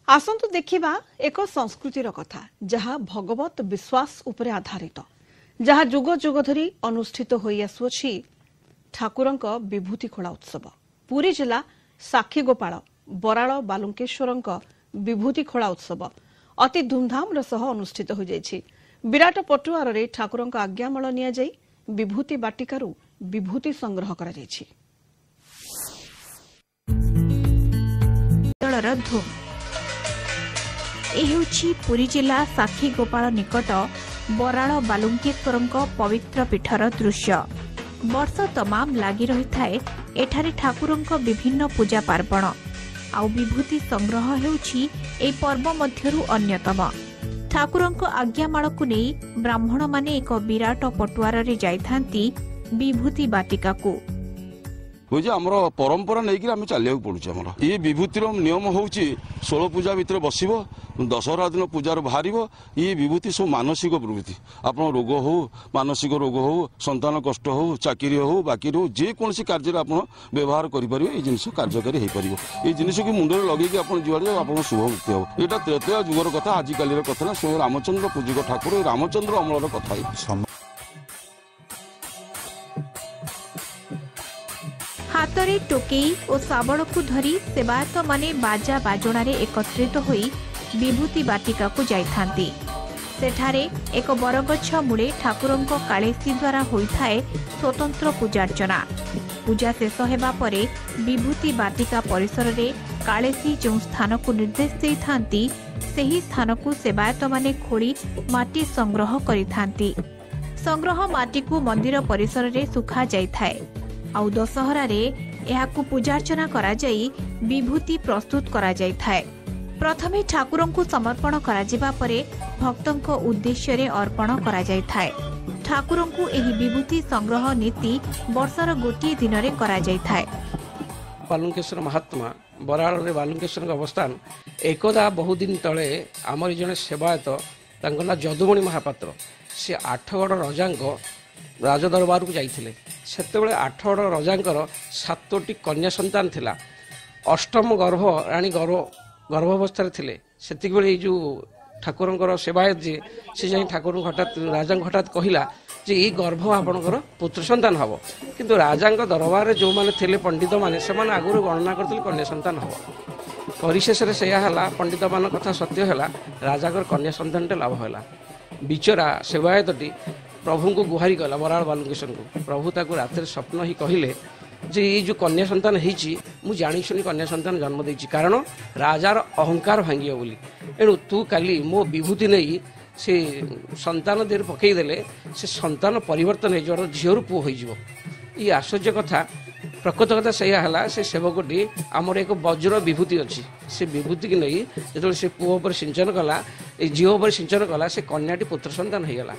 आसंतु देखिबा एक संस्कृतिर कथा जहा भगवत विश्वास उपरे आधारित जहा जुग जुग धरी अनुष्ठित होई आसुछि ठाकुरंक विभूति खोला उत्सव। पुरी जिला साक्षीगोपाल बराल बालुंकेश्वरंक विभूति खोला उत्सव अति धूमधाम सह अनुष्ठित हो जाइछि। विराट पटुआर रे ठाकुरंक आज्ञामल निया जाई विभूति बाटिकारु विभूति संग्रह करा जाइछि। धूम एହେଉଛି पुरी जिला साक्षीगोपाल निकट बराल बालुंकेश्वरंक पवित्र पीठर दृश्य। वर्ष तमाम लागि रही थाए एठारे ठाकुरंक विभिन्न पूजा पार्वण आउ विभूति संग्रह हेउछि ए पर्व मध्यरु अन्यतम। ठाकुरंक आज्ञामाळकु नेई ब्राह्मण माने एक विराट पटुआर रे जाइथांती विभूति बाटिकाकू। बुझे आमर परंपरा नहीं कि चलिया पड़ुचे। आम ये विभूतिर नियम हूँ 16 पूजा भितर बसब दशहरा दिन पूजार बाहर ये विभूति सब मानसिक प्रवृत्ति आप रोग हो मानसिक रोग हो संतान कष्ट हो चाकरी हो बाकी हो जेकोसी कार्य आप व्यवहार करेंगे ये जिन कार्यकारी हो पार ये जिनस की मुंडे लगे जुआड़े आप शुभ मुक्ति हो। यहाँ त्रेतया जुगर कथा आजिकल कथा ना स्वयं रामचंद्र पूजिक ठाकुर रामचंद्र अमलर कथा। हातरे टोकेई और साबड़ को धरी सेवायत माने बाजा बाजणारे एकत्रित होई विभूति बाटिका को जाइथांती। सेठारे एक बरगछ मूले ठाकुरंक कालेसी द्वारा होइथाए स्वतंत्र पूजार्चना। पूजा शेष हेबा परे विभूति बाटिका परिसर रे कालेसी जो स्थान को निर्देश देइथांती सेही स्थान को सेवायत माने खोली माटी संग्रह करिथांती। संग्रह माटी को मंदिर परिसर रे सुखा जाइथाए आउ दशहरा रे एहाकु पूजार्चना करा जाई विभूति प्रस्तुत करा जाई थाए। प्रथमे ठाकुरंकु समर्पण करा जिबा परे भक्तंक उद्देश्य रे अर्पण करा जाई थाए। ठाकुरंकु एही विभूति संग्रह नीति वर्षर गोटिए दिन रे करा जाई थाए। बालुंकेश्वर महात्मा बराल रे बालुंकेश्वर अवस्थान एकदा बहु दिन तले आमर जने सेवायत तांको ना जदुमणि महापात्र से आठगड़ रजांको राजदरबार को जाइथिले। सेतेबेले आठगड़ रजांकर 7टी कन्या संतान थिला। अष्टम गर्भ रानी गर्भावस्था थिले। सेतिक बेले जो ठाकुरंकर सेवायत जे से जाई ठाकुर हठात राजा हठात कहिला जे ई गर्भ आपणकर पुत्र संतान हबो। किंतु राजांक दरबार जो माने थिले पंडित माने से माने आगुरु गणना करथिले कन्या संतान हबो। परिशेष रे सेया हला पंडित मान कथा सत्य हला राजाकर कन्या संतानटे लाभ हला। बिचरा सेवायतटी प्रभु को गुहारी गला बराल बालुंकेश्वर को। प्रभु ताको रात स्वप्न ही कहले जे ये जो कन्या संतान होती मु जानी शुणी कन्या संतान जन्म देछि कारण राजार अहंकार भांगियो बोली। एणु तू काली मो विभूति नहीं से संतान देर पकई देले से संतान परिवर्तन हो जर झीर पुओ हो। ये आश्चर्य कथा प्रकृत कथा सैया हला से सेवकटी आमर एक वज्र विभूति अच्छी से विभूति की नहीं जो से पुओ पर सिंचन कला झील पर सिंचन कला से कन्याटी पुत्र संतान हो गला।